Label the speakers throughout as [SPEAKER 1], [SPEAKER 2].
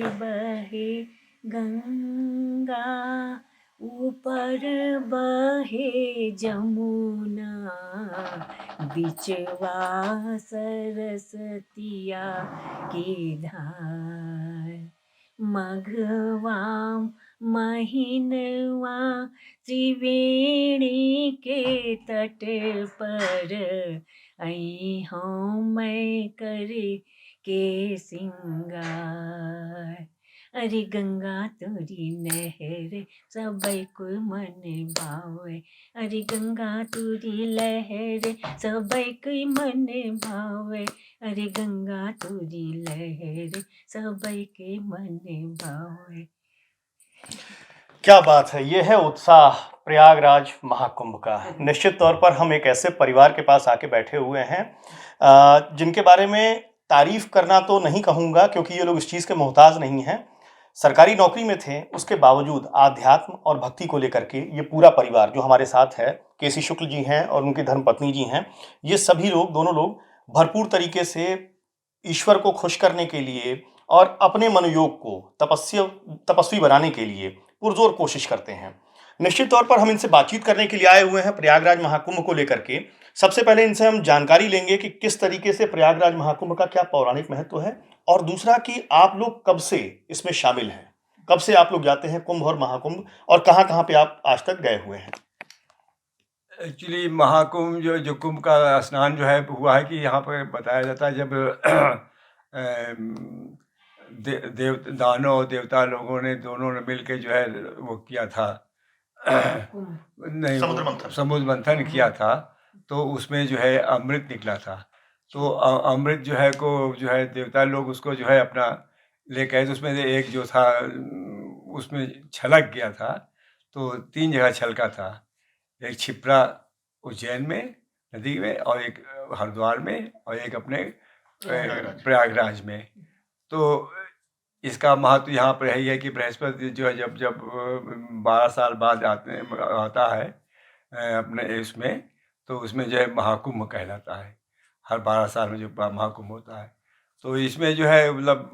[SPEAKER 1] बहे गंगा, ऊपर बहे जमुना, बिचवा सरस्वतिया की धार। मघवा महीनवा त्रिवेणी के तट पर, आई हूँ मैं करे के सिंगार। अरे गंगा तोरी लहर सबई को मन भावे, अरे गंगा तोरी लहर सबई को मन भावे, अरे गंगा तोरी लहर सबई के मन भावे।
[SPEAKER 2] क्या बात है, ये है उत्साह प्रयागराज महाकुंभ का। निश्चित तौर पर हम एक ऐसे परिवार के पास आके बैठे हुए हैं जिनके बारे में तारीफ करना तो नहीं कहूँगा, क्योंकि ये लोग इस चीज़ के मोहताज नहीं हैं। सरकारी नौकरी में थे, उसके बावजूद आध्यात्म और भक्ति को लेकर के ये पूरा परिवार जो हमारे साथ है, केसी शुक्ल जी हैं और उनकी धर्मपत्नी जी हैं, ये सभी लोग, दोनों लोग भरपूर तरीके से ईश्वर को खुश करने के लिए और अपने मनोयोग को तपस्वी बनाने के लिए पुरजोर कोशिश करते हैं। निश्चित तौर पर हम इनसे बातचीत करने के लिए आए हुए हैं प्रयागराज महाकुंभ को लेकर के। सबसे पहले इनसे हम जानकारी लेंगे कि किस तरीके से प्रयागराज महाकुंभ का क्या पौराणिक महत्व है, और दूसरा कि आप लोग कब से इसमें शामिल हैं, कब से आप लोग जाते हैं कुंभ और महाकुंभ, और कहाँ कहाँ पे आप आज तक गए हुए हैं।
[SPEAKER 3] एक्चुअली महाकुंभ जो कुंभ का स्नान जो है हुआ है कि यहाँ पर बताया जाता है जब दानव और देवता लोगों ने दोनों ने मिलकर जो है वो किया था नहीं समुद्र मंथन किया था, तो उसमें जो है अमृत निकला था। तो अमृत जो है को जो है देवता लोग उसको जो है अपना लेके आए, तो उसमें एक जो था उसमें छलक गया था। तो 3 जगह छलका था, एक क्षिप्रा उज्जैन में नदी में, और एक हरिद्वार में, और एक अपने प्रयागराज में। तो इसका महत्व यहाँ पर यही है कि बृहस्पति जो है जब 12 साल बाद आता है अपने इसमें, तो उसमें जो है महाकुंभ कहलाता है। हर 12 साल में जो महाकुंभ होता है, तो इसमें जो है मतलब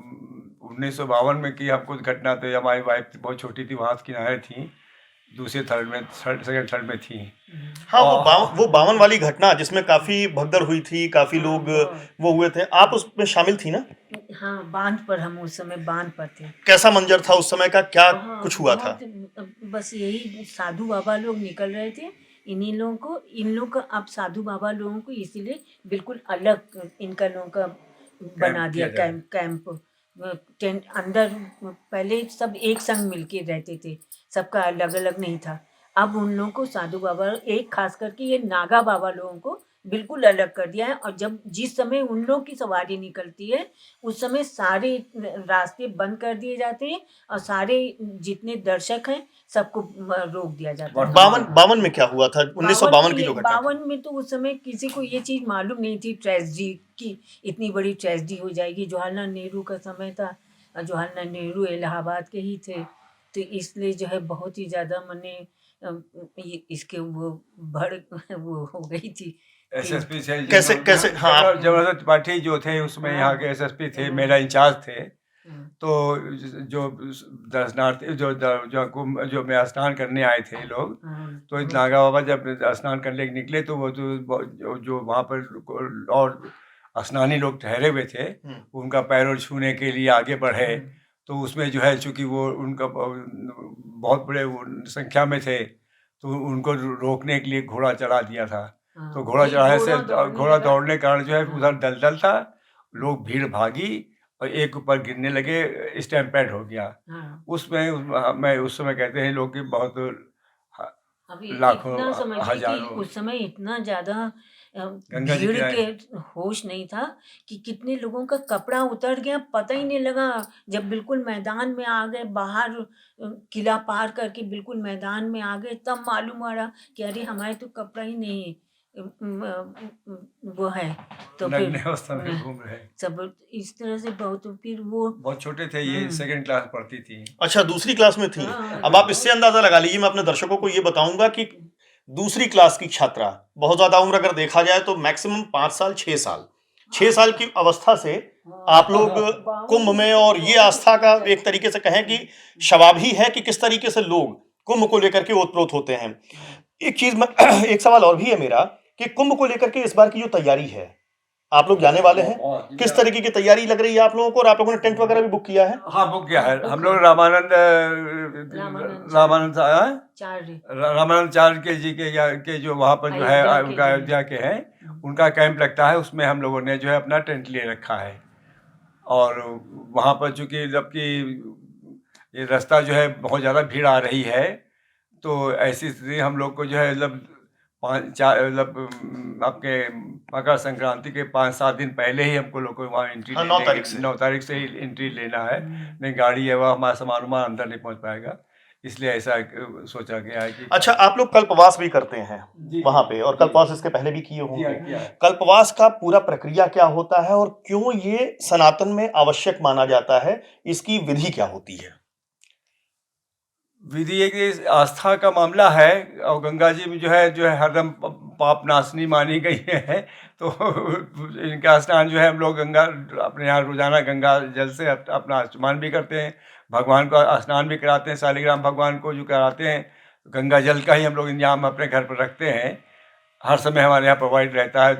[SPEAKER 3] 1952 में की हमको घटना, तो हमारी वाइफ बहुत छोटी थी, वहाँ किनारे थी, दूसरे सेकंड थर्ड में थी।
[SPEAKER 2] हाँ, वो 52 वाली घटना जिसमें काफी भगदड़ हुई थी, काफी लोग वो हुए थे, आप उसमें शामिल थी ना?
[SPEAKER 1] हाँ, बांध पर, हम उस समय बांध पर थे।
[SPEAKER 2] कैसा मंजर था उस समय का, क्या कुछ हुआ था?
[SPEAKER 1] बस यही साधु बाबा लोग निकल रहे थे, इन्हीं लोगों को, इन लोग का, अब साधु बाबा लोगों को इसीलिए बिल्कुल अलग इनका लोगों का बना दिया कैंप टेंट अंदर। पहले सब एक संग मिलके रहते थे, सबका अलग अलग नहीं था। अब उन लोगों को साधु बाबा, एक खास करके ये नागा बाबा लोगों को बिल्कुल अलग कर दिया है। और जब जिस समय उन लोगों की सवारी निकलती है, उस समय सारे रास्ते बंद कर दिए जाते हैं और सारे जितने दर्शक हैं सबको रोक दिया जाता है।
[SPEAKER 2] 52 में क्या हुआ था? 1952 की जो घटना।
[SPEAKER 1] 52 में तो उस समय किसी को ये चीज मालूम नहीं थी, ट्रेजेडी की इतनी बड़ी ट्रेजेडी हो जाएगी। जवाहरलाल नेहरू का समय था, जवाहरलाल नेहरू इलाहाबाद के ही थे, तो इसलिए जो है बहुत ही ज्यादा मने इसके वो वो हो गई थी।
[SPEAKER 3] एसएसपी से
[SPEAKER 2] कैसे हाँ,
[SPEAKER 3] जबरदस्त पार्टी जो थे उसमें यहाँ के एसएसपी थे, मेरा इंचार्ज थे। तो जो दर्शनार्थी जो में स्नान करने आए थे लोग, तो नागा बाबा जब स्नान करने निकले, तो वो जो वहाँ पर और स्नानी लोग ठहरे हुए थे, उनका पैरों छूने के लिए आगे बढ़े। तो उसमें जो है चूँकि वो उनका बहुत बड़े संख्या में थे, तो उनको रोकने के लिए घोड़ा चढ़ा दिया था। तो घोड़ा चढ़ाने से घोड़ा दौड़ने के कारण जो है उधर दलदल था, लोग भीड़ भागी और एक ऊपर गिरने लगे, स्टैम्पेड हो गया। उसमें मैं उस समय कहते हैं लोग कि बहुत लाखों हजारों,
[SPEAKER 1] उस समय इतना ज्यादा भीड़ के होश नहीं था कि कितने लोगों का कपड़ा उतर गया, पता ही नहीं लगा। जब बिल्कुल मैदान में आ गए, बाहर किला पार करके बिल्कुल मैदान में आ गए, तब मालूम पड़ा कि अरे हमारे तो कपड़ा ही नहीं वो है। तो फिर
[SPEAKER 3] घूम रहे
[SPEAKER 1] सब इस तरह से फिर वो
[SPEAKER 3] बहुत छोटे थे, ये 2nd क्लास पढ़ती थी।
[SPEAKER 2] अच्छा, दूसरी क्लास में थी। अब आप इससे अंदाजा लगा लीजिए, मैं अपने दर्शकों को ये बताऊंगा कि दूसरी क्लास की छात्रा, बहुत ज्यादा उम्र अगर देखा जाए तो मैक्सिमम 5 साल 6 साल, 6 साल की अवस्था से आप लोग कुंभ में, और ये आस्था का एक तरीके से कहें कि शवाब ही है कि किस तरीके से लोग कुंभ को लेकर के ओतप्रोत होते हैं। एक चीज में एक सवाल और भी है मेरा कि कुंभ को लेकर के इस बार की जो तैयारी है, आप लोग जाने वाले हैं, किस तरीके की तैयारी लग रही है आप लोगों को, और आप लोगों ने टेंट वगैरह भी बुक किया है?
[SPEAKER 3] हाँ, बुक किया है हम लोग। रामानंद चार्य के जो वहाँ पर जो है अयोध्या के हैं, उनका कैंप लगता है, उसमें हम लोगों ने जो है अपना टेंट ले रखा है। और वहाँ पर चूंकि जबकि ये रास्ता जो है बहुत ज़्यादा भीड़ आ रही है, तो ऐसी स्थिति हम लोग को जो है आपके मकर संक्रांति के 5-7 दिन पहले ही हमको लोग को वहाँ एंट्री 9 तारीख से ही एंट्री लेना है। नहीं गाड़ी है वह हमारा सामान अंदर नहीं पहुँच पाएगा, इसलिए ऐसा सोचा गया है कि
[SPEAKER 2] अच्छा, आप लोग कल्पवास भी करते हैं वहाँ पे, और कल्पवास इसके पहले भी किए होंगे। कल्पवास का पूरा प्रक्रिया क्या होता है और क्यों ये सनातन में आवश्यक माना जाता है, इसकी विधि क्या होती है?
[SPEAKER 3] विधि एक आस्था का मामला है, और गंगा जी में जो है हरदम पाप नाशनी मानी गई है। तो इनका स्नान जो है हम लोग गंगा अपने यहाँ रोजाना गंगा जल से अपना स्नान भी करते हैं, भगवान को स्नान भी कराते हैं। शालिग्राम भगवान को जो कराते हैं, गंगा जल का ही हम लोग इंतजाम अपने घर पर रखते हैं। हर समय हमारे यहाँ प्रोवाइड रहता है,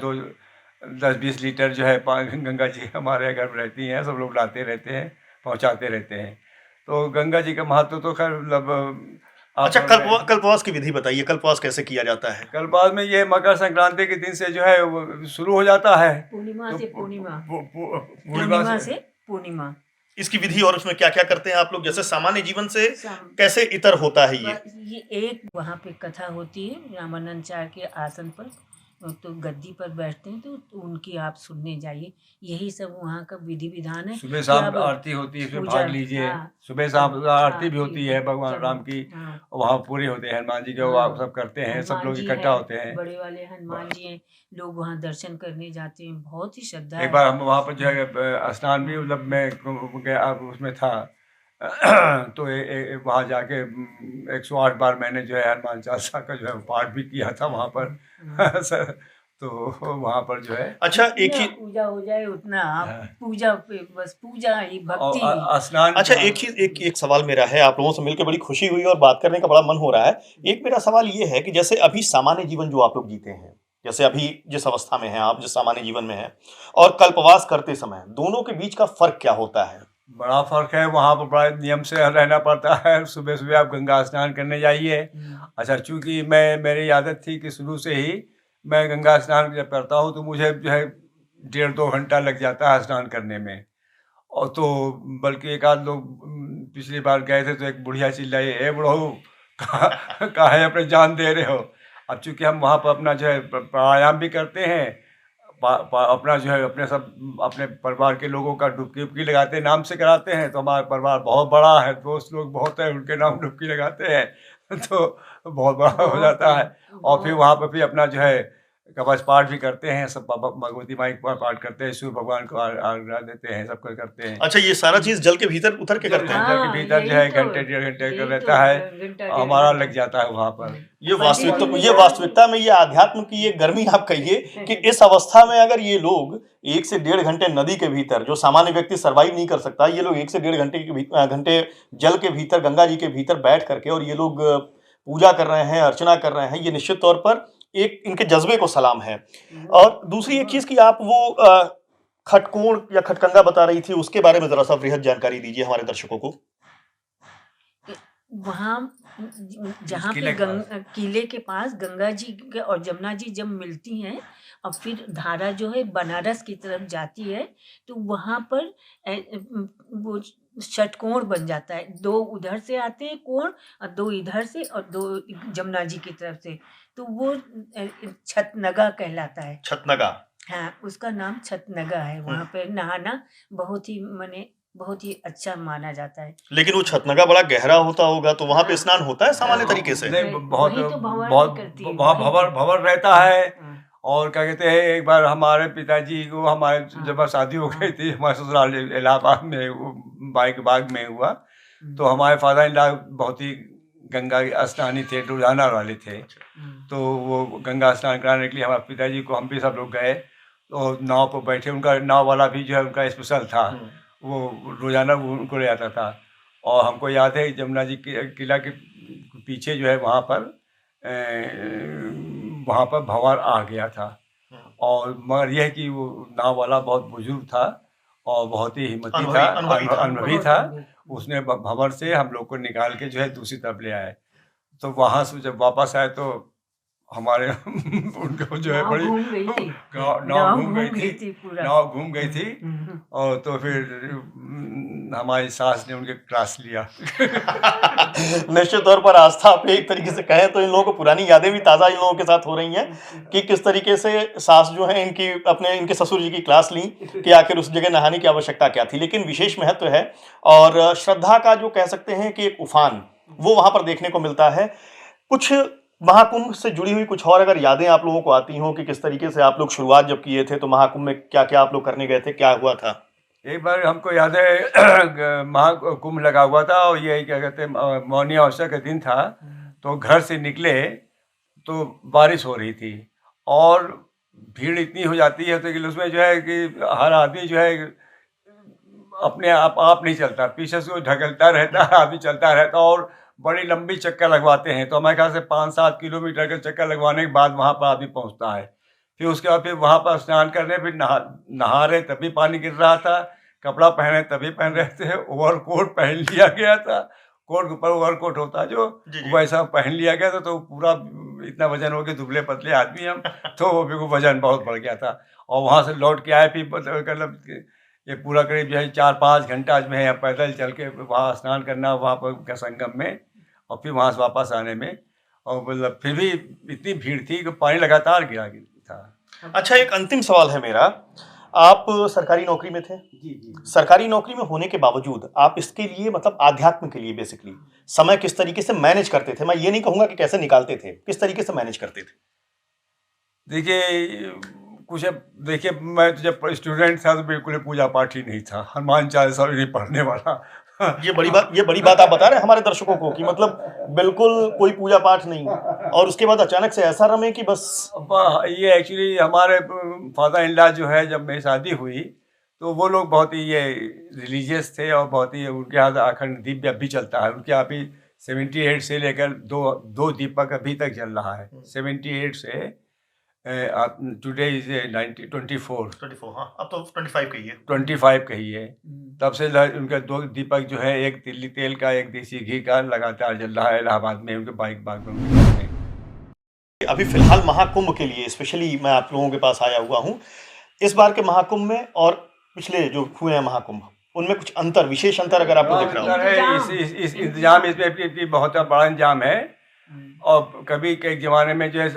[SPEAKER 3] 10-20 लीटर जो है गंगा जी हमारे घर पर रहती हैं, सब लोग लाते रहते हैं, पहुँचाते रहते हैं। तो गंगा जी का महत्व तो खैर मतलब
[SPEAKER 2] अच्छा, कल्पवास की विधि बताइए, कल्पवास कैसे किया जाता है?
[SPEAKER 3] कल्पवास में ये मकर संक्रांति के दिन से जो है वो शुरू हो जाता है,
[SPEAKER 1] पूर्णिमा से पूर्णिमा।
[SPEAKER 2] इसकी विधि और उसमें क्या क्या करते हैं आप लोग, जैसे सामान्य जीवन से कैसे इतर होता है
[SPEAKER 1] ये एक वहाँ पे कथा होती है, रामानंद चार्य के आसन पर तो गद्दी पर बैठते हैं, तो उनकी आप सुनने जाइए। यही सब वहाँ का विधि विधान है।
[SPEAKER 3] सुबह शाम आरती होती है, इसमें भाग लीजिए। सुबह शाम आरती भी होती है भगवान राम की, वहाँ पूरी होते हैं। हनुमान जी के वो आप सब करते हैं, सब लोग इकट्ठा होते हैं।
[SPEAKER 1] बड़े वाले हनुमान जी हैं, लोग वहाँ दर्शन करने जाते हैं, बहुत ही श्रद्धा।
[SPEAKER 3] एक बार हम वहाँ पर जो है स्नान भी मतलब मैं गया, उसमें था तो वहाँ जाके 108 बार मैंने जो है हनुमान चालीसा का जो है पाठ भी किया था वहाँ पर। तो वहाँ पर जो है
[SPEAKER 2] अच्छा, एक ही
[SPEAKER 1] पूजा हो जाए उतना आप पूजा पे बस पूजा ही भक्ति
[SPEAKER 2] स्नान। अच्छा, एक सवाल मेरा है, आप लोगों से मिलकर बड़ी खुशी हुई और बात करने का बड़ा मन हो रहा है। एक मेरा सवाल ये है कि जैसे अभी सामान्य जीवन जो आप लोग जीते हैं, जैसे अभी जिस अवस्था में हैं आप, जिस सामान्य जीवन में हैं, और कल्पवास करते समय, दोनों के बीच का फर्क क्या होता है?
[SPEAKER 3] बड़ा फर्क है। वहाँ पर बड़ा नियम से रहना पड़ता है। सुबह सुबह आप गंगा स्नान करने जाइए। अच्छा, चूँकि मेरी आदत थी कि शुरू से ही मैं गंगा स्नान जब करता हूँ तो मुझे जो है 1.5-2 घंटा लग जाता है स्नान करने में। और तो बल्कि एक आध लोग पिछली बार गए थे तो एक बुढ़िया चिल्लाई, ए बुढ़ऊ काहे अपने जान दे रहे हो। अब चूँकि हम वहाँ पर अपना जो है प्राणायाम भी करते हैं, अपना जो है अपने परिवार के लोगों का डुबकी उबकी लगाते हैं, नाम से कराते हैं। तो हमारा परिवार बहुत बड़ा है, दोस्त लोग बहुत है, उनके नाम डुबकी लगाते हैं तो बहुत बड़ा हो जाता है। और फिर वहाँ पर भी अपना जो है कवच पाठ भी करते हैं, सब भगवती माई का पाठ करते हैं, सूर्य भगवान को आराधना देते हैं, सब कुछ करते हैं।
[SPEAKER 2] अच्छा, ये सारा चीज जल के भीतर उतर के करते हैं?
[SPEAKER 3] जल के भीतर जो है घंटे 1.5 घंटे का रहता है, हमारा लग जाता है वहाँ पर।
[SPEAKER 2] ये वास्तविकता में ये आध्यात्म की ये गर्मी आप कहिए कि इस अवस्था में अगर ये लोग 1 से 1.5 घंटे नदी के भीतर, जो सामान्य व्यक्ति सर्वाइव नहीं कर सकता, ये लोग 1 से 1.5 घंटे जल के भीतर, गंगा जी के भीतर बैठ करके, और ये लोग पूजा कर रहे हैं, अर्चना कर रहे हैं, ये निश्चित तौर पर एक इनके जज्बे को सलाम है। और दूसरी एक चीज कि आप वो खटकोण या खटकंगा बता रही थी, उसके बारे में जरा सा वृहद जानकारी दीजिए हमारे दर्शकों को।
[SPEAKER 1] वहाँ जहाँ पे किले के पास गंगा जी और जमुना जी जब मिलती हैं और फिर धारा जो है बनारस की तरफ जाती है, तो वहाँ पर वो षटकोण बन जाता है। 2 उधर से आते हैं कोण और 2 इधर से और 2 जमुना जी की तरफ से, तो वो छतनगा कहलाता है।
[SPEAKER 2] छतनगा,
[SPEAKER 1] हाँ, उसका नाम छतनगा है। वहाँ पे नहाना बहुत ही अच्छा माना जाता है।
[SPEAKER 2] लेकिन वो छतनगा बड़ा गहरा होता होगा, तो वहाँ पे स्नान होता है सामान्य तरीके से?
[SPEAKER 3] बहुत वहाँ भंवर रहता है। और क्या कहते हैं, एक बार हमारे पिताजी को, हमारे जब शादी हो गई थी, हमारे ससुराल इलाहाबाद में बाग में हुआ, तो हमारे फादर इन लॉ बहुत ही गंगा स्नानी थे, रोजाना वाले थे। तो वो गंगा स्नान कराने के लिए हमारे पिताजी को हम भी सब लोग गए। तो नाव पर बैठे, उनका नाव वाला भी जो है उनका स्पेशल था, वो रोज़ाना वो उनको ले आता था। और हमको याद है जमुना जी के किला के पीछे जो है वहाँ पर भंवर आ गया था। और मगर यह है कि वो नाव वाला बहुत बुजुर्ग था और बहुत ही हिम्मती था, अनुभवी था। उसने भंवर से हम लोग को निकाल के जो है दूसरी तरफ ले आए। तो वहाँ से जब वापस आए तो हमारे उनको जो है
[SPEAKER 1] नाव
[SPEAKER 3] बड़ी
[SPEAKER 1] घूम गई थी।
[SPEAKER 3] नाव घूम गई थी,
[SPEAKER 1] थी पूरा।
[SPEAKER 3] नाव घूम गई थी। और तो फिर हमारी सास ने उनके क्लास लिया।
[SPEAKER 2] निश्चित तौर पर आस्था पे एक तरीके से कहें तो इन लोगों को पुरानी यादें भी ताज़ा इन लोगों के साथ हो रही हैं कि किस तरीके से सास जो है इनके ससुर जी की क्लास ली कि आखिर उस जगह नहाने की आवश्यकता क्या थी। लेकिन विशेष महत्व है और श्रद्धा का जो कह सकते हैं कि एक उफान वो वहाँ पर देखने को मिलता है। कुछ महाकुंभ से जुड़ी हुई कुछ और अगर यादें आप लोगों को आती हों कि किस तरीके से आप लोग शुरुआत जब किए थे तो महाकुंभ में क्या-क्या आप लोग करने गए थे, क्या हुआ था?
[SPEAKER 3] एक बार हमको याद है महाकुंभ लगा हुआ था और ये क्या कहते हैं मौनी अमावस्या का दिन था। तो घर से निकले तो बारिश हो रही थी और भीड़ इतनी हो जाती है तो कि उसमें जो है कि हर आदमी जो है अपने आप नहीं चलता, पीछे से वो ढकेलता रहता है, आदमी चलता रहता और बड़ी लंबी चक्कर लगवाते हैं। तो हमारे ख्याल से 5-7 किलोमीटर का चक्कर लगवाने के बाद वहाँ पर आदमी पहुँचता है। फिर उसके बाद फिर वहाँ पर स्नान करने, फिर नहा रहे तभी पानी गिर रहा था, कपड़ा पहने तभी पहन रहे थे, ओवरकोट पहन लिया गया था, कोट के ऊपर ओवरकोट होता है जो, वैसा पहन लिया गया था। तो पूरा इतना वजन हो गया, दुबले पतले आदमी हम, तो मेरे को वजन बहुत बढ़ गया था। और वहाँ से लौट के आए फिर मतलब ये पूरा करीब जो है 4-5 घंटा जो है पैदल चल के वहाँ स्नान करना, वहाँ पर संगम में, और फिर वहाँ से वापस आने में। और मतलब फिर भी इतनी भीड़ थी कि पानी लगातार गिरा था।
[SPEAKER 2] अच्छा, एक अंतिम सवाल है मेरा। आप सरकारी नौकरी में थे?
[SPEAKER 3] जी।
[SPEAKER 2] सरकारी नौकरी में होने के बावजूद आप इसके लिए मतलब आध्यात्म के लिए बेसिकली समय किस तरीके से मैनेज करते थे? मैं ये नहीं कहूँगा कि कैसे निकालते थे, किस तरीके से मैनेज करते थे?
[SPEAKER 3] देखिए, देखिए मैं तो जब स्टूडेंट था तो बिल्कुल ही पूजा पाठ ही नहीं था, हनुमान चालीसा भी नहीं पढ़ने वाला।
[SPEAKER 2] ये बड़ी बात आप बता रहे हैं हमारे दर्शकों को कि मतलब बिल्कुल कोई पूजा पाठ नहीं और उसके बाद अचानक से ऐसा रमे कि बस।
[SPEAKER 3] ये एक्चुअली हमारे फादर इन लॉ जो है, जब मेरी शादी हुई तो वो लोग बहुत ही ये रिलीजियस थे और बहुत ही उनके यहाँ अखंड दीप अभी चलता है। उनके यहाँ भी 78 से लेकर दो दीपक अभी तक चल रहा है। 78 से टुडे इज 24।
[SPEAKER 2] हाँ, अब तो 25 कही है।
[SPEAKER 3] 25 कही है। तब से उनका 2 दीपक जो है, एक तिल्ली तेल का, एक देसी घी का लगातार जल रहा है इलाहाबाद में, उनके बाइक बाग में।
[SPEAKER 2] अभी फिलहाल महाकुंभ के लिए स्पेशली मैं आप लोगों के पास आया हुआ हूँ। इस बार के महाकुंभ में और पिछले जो हुए हैं महाकुंभ, उनमें कुछ अंतर, विशेष अंतर अगर आपको दिख रहा हो?
[SPEAKER 3] इस इंतजाम इसमें बहुत बड़ा इंतजाम है। और कभी के ज़माने में जो है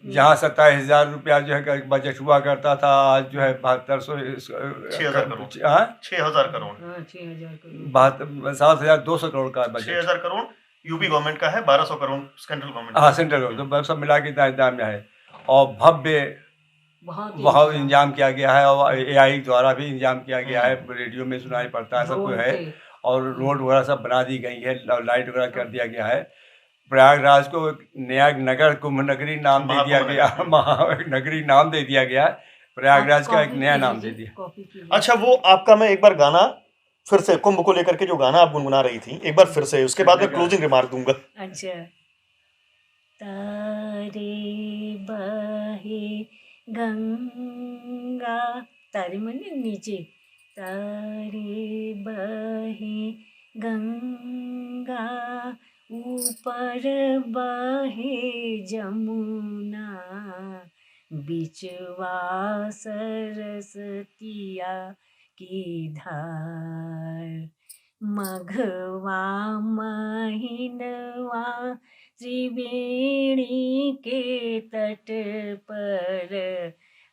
[SPEAKER 3] जहाँ 27,000 रुपया जो है बजट हुआ करता था, आज जो है
[SPEAKER 2] 6,000 करोड़।
[SPEAKER 1] 6,000 करोड़।
[SPEAKER 3] 7,200 करोड़ का बजट।
[SPEAKER 2] 6,000 करोड़ यूपी गवर्नमेंट का है, 1,200 करोड़ सेंट्रल गवर्नमेंट।
[SPEAKER 3] हाँ, सेंट्रल गवर्नमेंट, तो सब मिला के इतना इंतजाम है। और भव्य बहुत इंतजाम किया गया है और AI द्वारा भी इंतजाम किया गया है, रेडियो में सुनाई पड़ता है, सब कुछ है। और रोड वगैरह सब बना दी गई है, लाइट वगैरह कर दिया गया है। प्रयागराज को नया नगर कुंभ नगरी नाम दे दिया गया, महानगरी नाम दे दिया गया। प्रयागराज का एक नया नाम दे दिया।
[SPEAKER 2] अच्छा, वो आपका मैं एक बार गाना फिर से कुंभ को लेकर के जो गाना आप गुनगुना रही थी, एक बार फिर से, उसके बाद मैं क्लोजिंग रिमार्क दूंगा।
[SPEAKER 1] अच्छा। तारे बहे गंगा, तारे मने नीचे, तारे बहे गंगा, ऊपर बहे जमुना, बिचवा सरस्वतिया की धार, मघवा महीनवा त्रिवेणी के तट पर,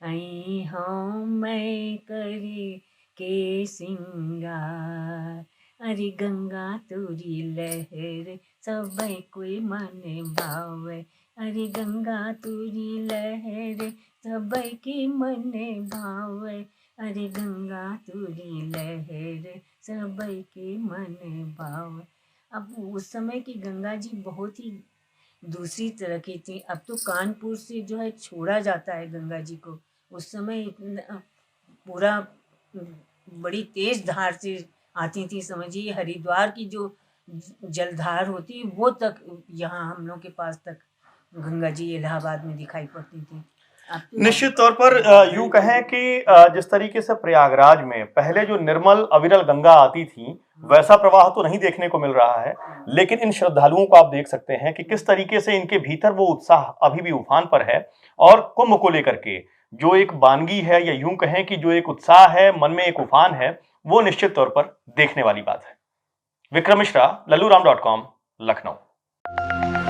[SPEAKER 1] आई हूँ मैं करी के सिंगार। अरे गंगा तोरी लहर सबे कोई मन भावे, अरे गंगा तोरी लहर सबे के मन भावे, अरे गंगा तोरी लहर सबे के मन भावे। अब उस समय की गंगा जी बहुत ही दूसरी तरह की थी। अब तो कानपुर से जो है छोड़ा जाता है गंगा जी को, उस समय इतना पूरा बड़ी तेज धार से आती थी, समझिए हरिद्वार की जो जलधार होती वो तक यहाँ हम लोग के पास तक गंगा जी इलाहाबाद में दिखाई पड़ती थी। अब तो
[SPEAKER 2] निश्चित तौर पर यूं कहें कि जिस तरीके से प्रयागराज में पहले जो निर्मल अविरल गंगा आती थी वैसा प्रवाह तो नहीं देखने को मिल रहा है, लेकिन इन श्रद्धालुओं को आप देख सकते हैं कि किस तरीके से इनके भीतर वो उत्साह अभी भी उफान पर है। और कुंभ को लेकर के जो एक वानगी है, या यूं कहें कि जो एक उत्साह है, मन में एक उफान है, वो निश्चित तौर पर देखने वाली बात है। विक्रम मिश्रा, लल्लूराम.com, लखनऊ।